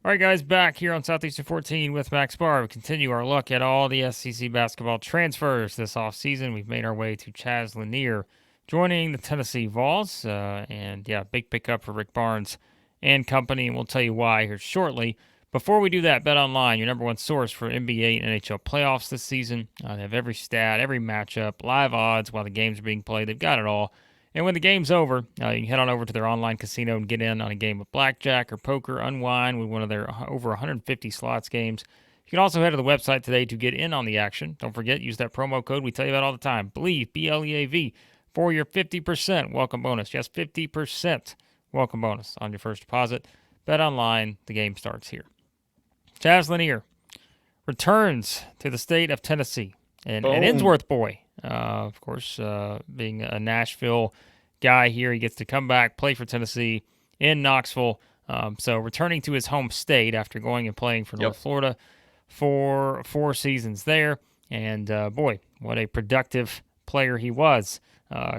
All right, guys, back here on Southeastern 14 with Max Barr. We continue our look at all the SEC basketball transfers this offseason. We've made our way to Chaz Lanier joining the Tennessee Vols. And yeah, big pickup for Rick Barnes and company, and we'll tell you why here shortly. Before we do that, BetOnline, your number one source for NBA and NHL playoffs this season. They have every stat, every matchup, live odds while the games are being played. They've got it all. And when the game's over, you can head on over to their online casino and get in on a game of blackjack or poker, unwind with one of their over 150 slots games. You can also head to the website today to get in on the action. Don't forget, use that promo code we tell you about all the time, BLEAV, BLEAV, for your 50% welcome bonus. Yes, 50% welcome bonus on your first deposit. Bet online, the game starts here. Chaz Lanier returns to the state of Tennessee. And an Boom. Innsworth boy, of course, being a Nashville guy here, he gets to come back, play for Tennessee in Knoxville. So returning to his home state after going and playing for North Yep. Florida for 4 seasons there. And boy, what a productive player he was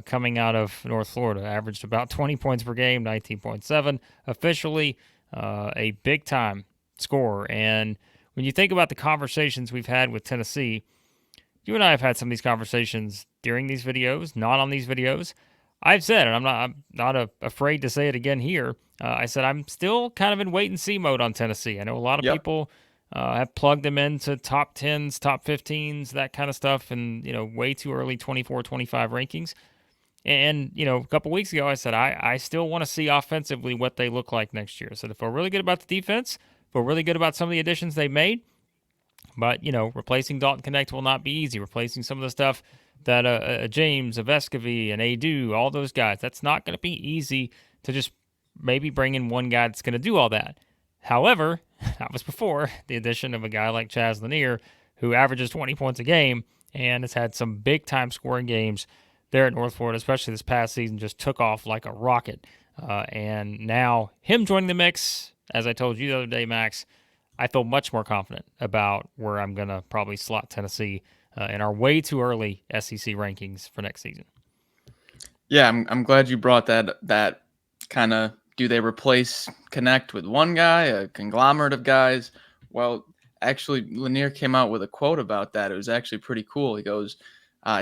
coming out of North Florida. Averaged about 20 points per game, 19.7. Officially a big time scorer. And when you think about the conversations we've had with Tennessee, you and I have had some of these conversations during these videos, not on these videos. I've said, and I'm not afraid to say it again here. I said I'm still kind of in wait and see mode on Tennessee. I know a lot of Yep. people have plugged them into top 10s, top 15s, that kind of stuff, and way too early 24, 25 rankings. And a couple weeks ago, I said I still want to see offensively what they look like next year. I said I feel really good about the defense, feel really good about some of the additions they made. But, replacing Dalton Connect will not be easy. Replacing some of the stuff that James, a Vescovy, and Adu, all those guys, that's not going to be easy to just maybe bring in one guy that's going to do all that. However, that was before the addition of a guy like Chaz Lanier, who averages 20 points a game and has had some big time scoring games there at North Florida, especially this past season, just took off like a rocket. And now him joining the mix, as I told you the other day, Max, I feel much more confident about where I'm going to probably slot Tennessee in our way too early SEC rankings for next season. Yeah, I'm glad you brought that kind of, do they replace Connect with one guy, a conglomerate of guys? Well, actually, Lanier came out with a quote about that. It was actually pretty cool. He goes,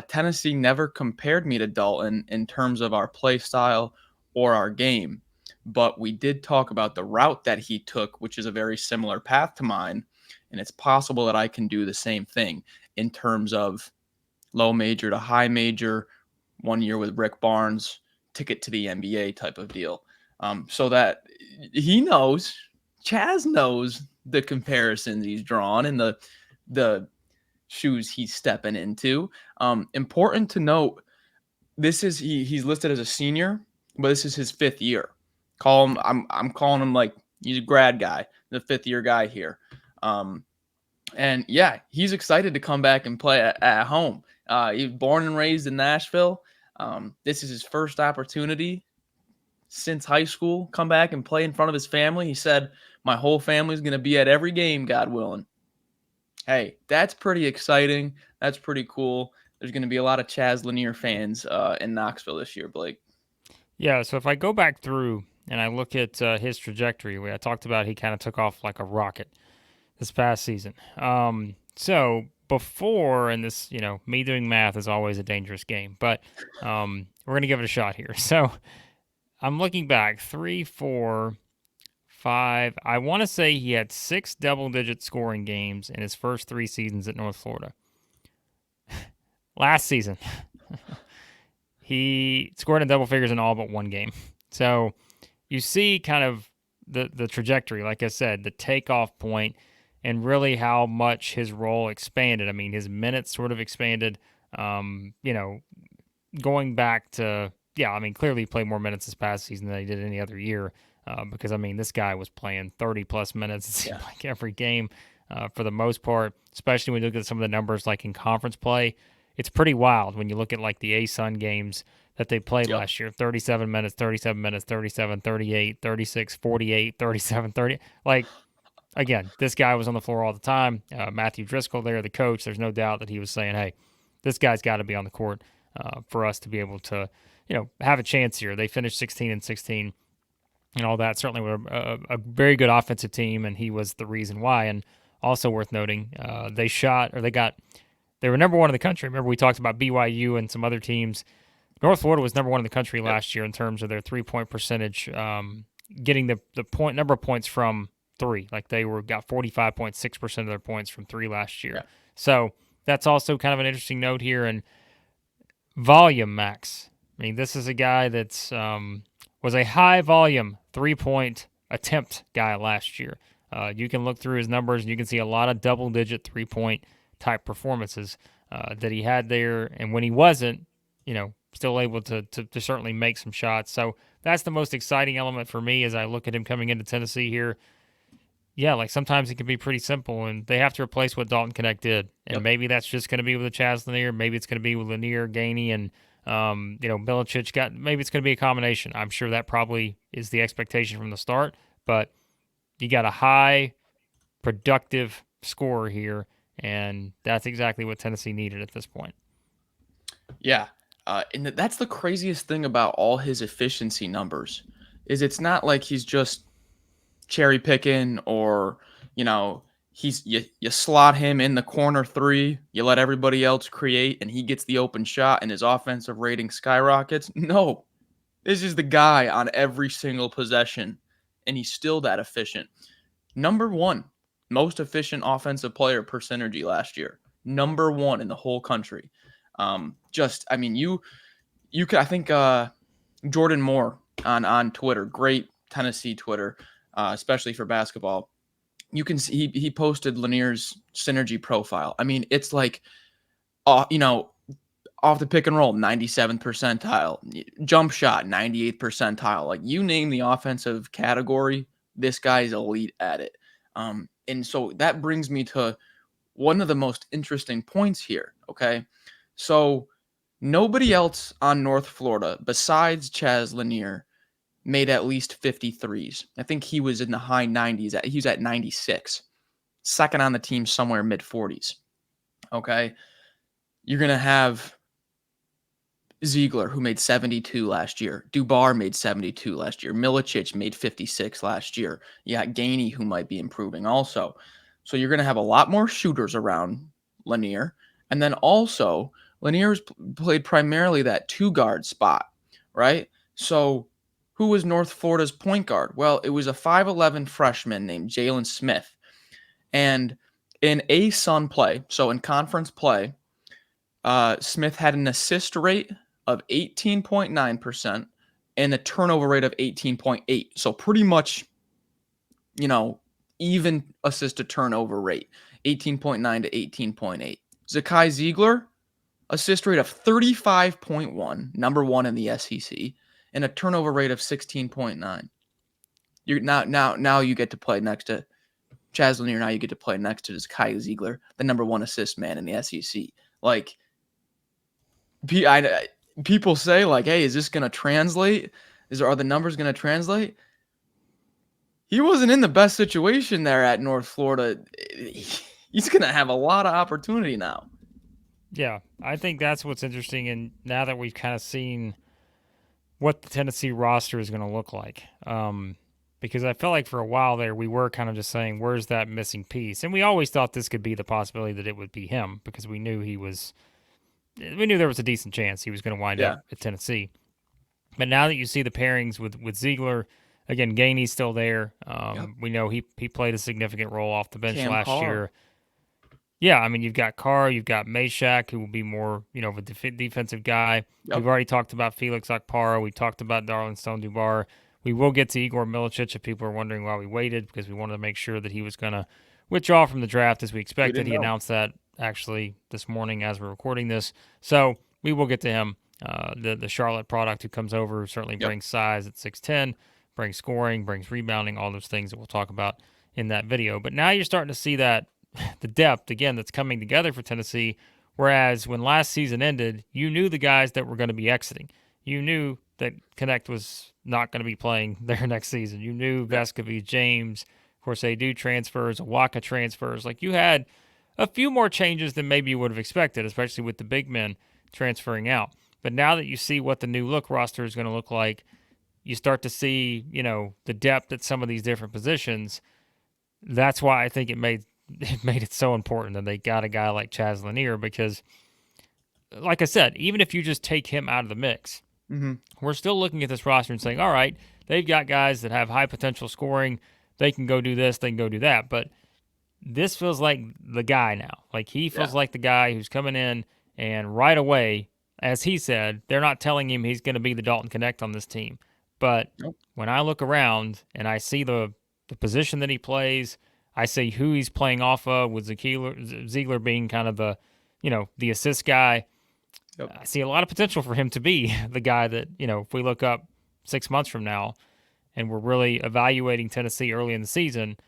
Tennessee never compared me to Dalton in terms of our play style or our game, but we did talk about the route that he took, which is a very similar path to mine, and it's possible that I can do the same thing in terms of low major to high major, 1 year with Rick Barnes, ticket to the NBA type of deal. So that he knows, Chaz knows the comparisons he's drawn and the shoes he's stepping into. Important to note, this is he's listed as a senior, but this is his 5th year. Call him. I'm calling him like he's a grad guy, the 5th year guy here. And yeah, he's excited to come back and play at home. He's born and raised in Nashville. This is his first opportunity since high school. Come back and play in front of his family. He said, "My whole family's going to be at every game, God willing." Hey, that's pretty exciting. That's pretty cool. There's going to be a lot of Chaz Lanier fans in Knoxville this year, Blake. Yeah, so if I go back through and I look at his trajectory, where I talked about he kind of took off like a rocket this past season. So before, and this, me doing math is always a dangerous game, but we're going to give it a shot here. So I'm looking back 3, 4, 5. I want to say he had 6 double digit scoring games in his first 3 seasons at North Florida. Last season, he scored in double figures in all but one game. So you see kind of the trajectory, like I said, the takeoff point, and really how much his role expanded. I mean, his minutes sort of expanded. Um, you know, Going back to, yeah, I mean, clearly he played more minutes this past season than he did any other year. Because I mean, this guy was playing 30 plus minutes. It seemed Yeah. like every game for the most part. Especially when you look at some of the numbers like in conference play, it's pretty wild when you look at like the A-Sun games that they played Yep. last year. 37 minutes, 37 minutes, 37, 38, 36, 48, 37, 30. Like, again, this guy was on the floor all the time. Matthew Driscoll there, the coach, there's no doubt that he was saying, hey, this guy's got to be on the court for us to be able to, have a chance here. They finished 16 and 16 and all that. Certainly, were a very good offensive team, and he was the reason why. And also worth noting, they were number one in the country. Remember, we talked about BYU and some other teams. North Florida was number one in the country Yep. last year in terms of their 3-point percentage, getting the point number of points from three. Like they got 45.6% of their points from three last year. Yeah. So that's also kind of an interesting note here. And volume, Max. I mean, this is a guy that's was a high volume 3-point attempt guy last year. You can look through his numbers and you can see a lot of double digit 3-point type performances that he had there. And when he wasn't, still able to certainly make some shots. So that's the most exciting element for me as I look at him coming into Tennessee here. Yeah, like sometimes it can be pretty simple, and they have to replace what Dalton Connect did, and Yep. maybe that's just going to be with a Chaz Lanier, maybe it's going to be with Lanier, Gainey, and Milicic. Maybe it's going to be a combination. I'm sure that probably is the expectation from the start, but you got a high productive scorer here, and that's exactly what Tennessee needed at this point. Yeah. And that's the craziest thing about all his efficiency numbers is it's not like he's just cherry picking or, you know, you slot him in the corner three, you let everybody else create and he gets the open shot and his offensive rating skyrockets. No. This is the guy on every single possession and he's still that efficient. Number 1 most efficient offensive player per synergy last year. Number 1 in the whole country. You could, I think, Jordan Moore on Twitter, great Tennessee Twitter, especially for basketball. You can see he posted Lanier's synergy profile. I mean, it's like, off the pick and roll, 97th percentile, jump shot, 98th percentile. Like you name the offensive category, this guy's elite at it. And so that brings me to one of the most interesting points here. Okay. So nobody else on North Florida besides Chaz Lanier made at least 53s. I think he was in the high 90s. He was at 96. Second on the team, somewhere mid 40s. Okay. You're going to have Ziegler, who made 72 last year. Dubar made 72 last year. Milicic made 56 last year. You got Gainey, who might be improving also. So you're going to have a lot more shooters around Lanier. And then also, Lanier's played primarily that two-guard spot, right? So who was North Florida's point guard? Well, it was a 5'11 freshman named Jalen Smith. And in ASUN play, so in conference play, Smith had an assist rate of 18.9% and a turnover rate of 18.8. So pretty much, even assist to turnover rate, 18.9 to 18.8. Zakai Ziegler, assist rate of 35.1, number 1 in the SEC, and a turnover rate of 16.9. You're now you get to play next to Chaz Lanier. Now you get to play next to Zakai Ziegler, the number 1 assist man in the SEC. Like, people say, like, hey, is this going to translate? Are the numbers going to translate? He wasn't in the best situation there at North Florida. He's going to have a lot of opportunity now. Yeah, I think that's what's interesting. And now that we've kind of seen what the Tennessee roster is going to look like, because I felt like for a while there we were kind of just saying, where's that missing piece? And we always thought this could be the possibility that it would be him because we knew there was a decent chance he was going to wind up at Tennessee. But now that you see the pairings with Ziegler, again, Gainey's still there. We know he played a significant role off the bench last year. Yeah, I mean, you've got Carr, you've got Meshack, who will be more, of a defensive guy. Yep. We've already talked about Felix Akpara. We talked about Darlin Stone Dubar. We will get to Igor Milicic if people are wondering why we waited, because we wanted to make sure that he was going to withdraw from the draft as we expected. He announced that actually this morning as we're recording this. So we will get to him. The Charlotte product who comes over certainly brings size at 6'10", brings scoring, brings rebounding, all those things that we'll talk about in that video. But now you're starting to see that the depth, again, that's coming together for Tennessee, whereas when last season ended, you knew the guys that were going to be exiting. You knew that Connect was not going to be playing there next season. You knew Vescovi, James, of course, they do transfers, Awaka transfers. Like, you had a few more changes than maybe you would have expected, especially with the big men transferring out. But now that you see what the new look roster is going to look like, you start to see, the depth at some of these different positions. That's why I think it made it so important that they got a guy like Chaz Lanier because, like I said, even if you just take him out of the mix, Mm-hmm. we're still looking at this roster and saying, all right, they've got guys that have high potential scoring. They can go do this, they can go do that. But this feels like the guy now. Like he Yeah. feels like the guy who's coming in and right away, as he said, they're not telling him he's going to be the Dalton Connect on this team. But Nope. when I look around and I see the position that he plays, I see who he's playing off of with Ziegler being kind of the assist guy. Yep. I see a lot of potential for him to be the guy that, if we look up 6 months from now and we're really evaluating Tennessee early in the season,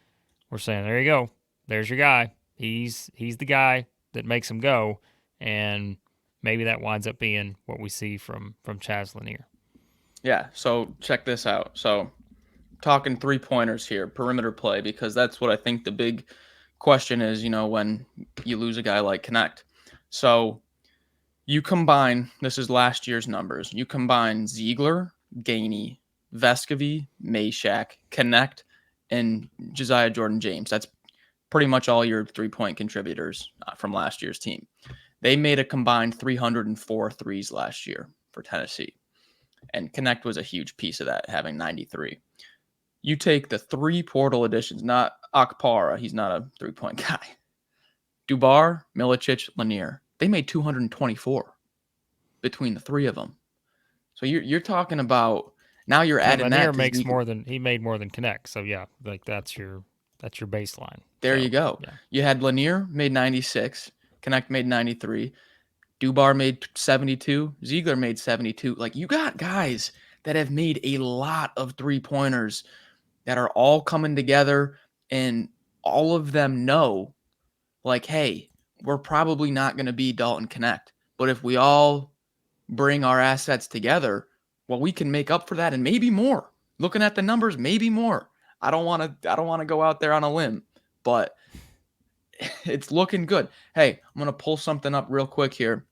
we're saying, there you go. There's your guy. He's the guy that makes him go. And maybe that winds up being what we see from Chaz Lanier. Yeah. So check this out. So talking 3-pointers here, perimeter play, because that's what I think the big question is, when you lose a guy like Connect. So you combine, this is last year's numbers, you combine Ziegler, Gainey, Vescovy, Meshack, Connect, and Josiah Jordan-James. That's pretty much all your 3-point contributors from last year's team. They made a combined 304 threes last year for Tennessee. And Connect was a huge piece of that, having 93. You take the 3 portal additions, not Akpara, he's not a 3-point guy. Dubar, Milicic, Lanier. They made 224 between the 3 of them. So you're talking about now you're adding Lanier that to makes Ziegler. he made more than Connect. So yeah, like that's your baseline. There So, you go. yeah. You had Lanier made 96, Connect made 93, Dubar made 72, Ziegler made 72. Like you got guys that have made a lot of 3-pointers that are all coming together, and all of them know, like, hey, we're probably not going to be Dalton Connect, but if we all bring our assets together, well, we can make up for that and maybe more. Looking at the numbers, maybe more. I don't want to go out there on a limb, but it's looking good. Hey, I'm going to pull something up real quick here.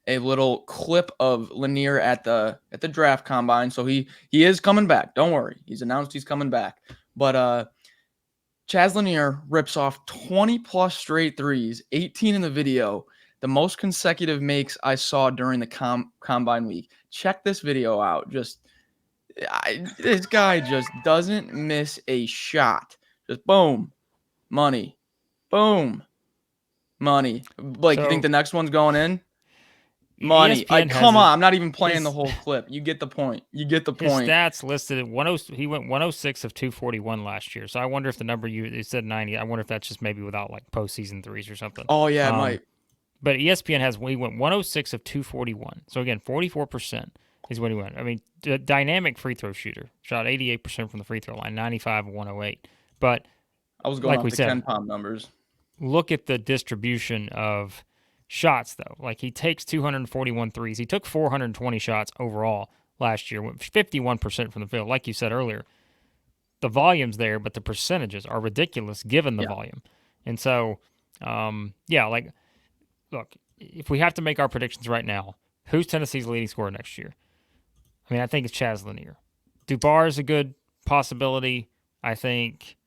A little clip of Lanier at the draft combine. So he is coming back. Don't worry. He's announced he's coming back. But Chaz Lanier rips off 20 plus straight threes, 18 in the video, the most consecutive makes I saw during the combine week. Check this video out. This guy just doesn't miss a shot. Just boom, money, boom, money. Blake, you think So the next one's going in? Money. ESPN has Come on. I'm not even playing the his whole clip. You get the point. You get the his point. stats listed at 10. He went 106 of 241 last year. So I wonder if the number you said 90. I wonder if that's just maybe without like postseason threes or something. Oh, yeah, it might. But ESPN has he went 106 of 241. So again, 44% is what he went. I mean, dynamic free throw shooter. Shot 88% from the free throw line, 95 of 108. But I was going like off we the said, KenPom numbers. look at the distribution of shots though. Like he takes 241 threes. He took 420 shots overall last year, went 51% from the field. Like you said earlier, the volume's there, but the percentages are ridiculous given the volume. And so, like, look, if we have to make our predictions right now, who's Tennessee's leading scorer next year? I mean, I think it's Chaz Lanier. Dubar is a good possibility. I think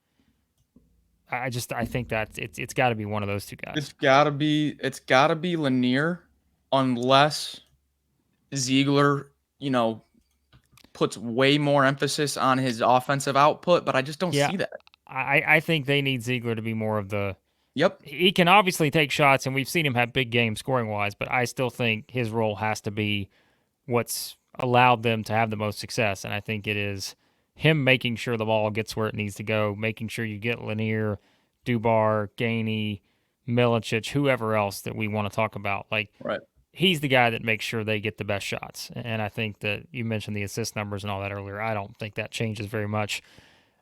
that it's got to be one of those two guys. It's gotta be Lanier, unless Ziegler, puts way more emphasis on his offensive output, but I just don't see that. I think they need Ziegler to be more of the. Yep. He can obviously take shots, and we've seen him have big games scoring wise, but I still think his role has to be what's allowed them to have the most success. And I think it is him making sure the ball gets where it needs to go, making sure you get Lanier, Dubar, Gainey, Milicic, whoever else that we want to talk about. Like, Right. he's the guy that makes sure they get the best shots. And I think that you mentioned the assist numbers and all that earlier. I don't think that changes very much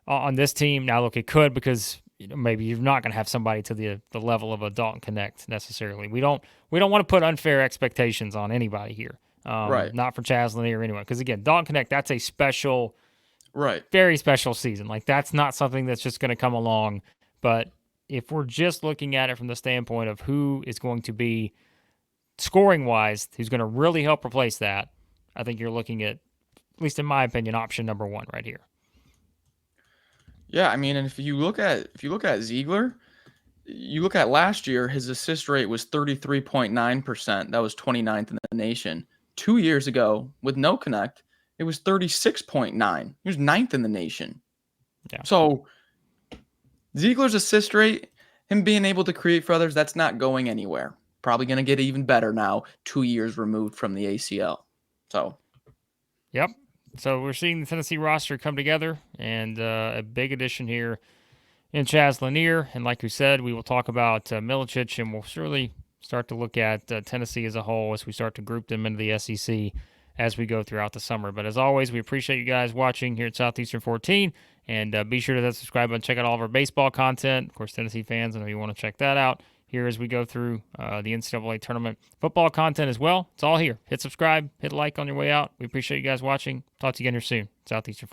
on this team. Now, look, it could because maybe you're not going to have somebody to the level of a Dalton Connect necessarily. We don't want to put unfair expectations on anybody here. Right. Not for Chaz Lanier or anyone. Because again, Dalton Connect, that's a special, Right. very special season. Like that's not something that's just going to come along. But if we're just looking at it from the standpoint of who is going to be scoring wise, who's going to really help replace that, I think you're looking at least in my opinion, option number one right here. Yeah, I mean, and if you look at Ziegler, you look at last year, his assist rate was 33.9%. That was 29th in the nation. 2 years ago, with no connect, it was 36.9. He was ninth in the nation. Yeah. So Ziegler's assist rate, him being able to create for others, that's not going anywhere. Probably going to get even better now, 2 years removed from the ACL. So, yep. So we're seeing the Tennessee roster come together, and a big addition here in Chaz Lanier. And like we said, we will talk about Milicic, and we'll surely start to look at Tennessee as a whole as we start to group them into the SEC as we go throughout the summer. But as always, we appreciate you guys watching here at Southeastern 14. And be sure to subscribe and check out all of our baseball content. Of course, Tennessee fans, I know you want to check that out here as we go through the NCAA tournament football content as well. It's all here. Hit subscribe, hit like on your way out. We appreciate you guys watching. Talk to you again here soon. Southeastern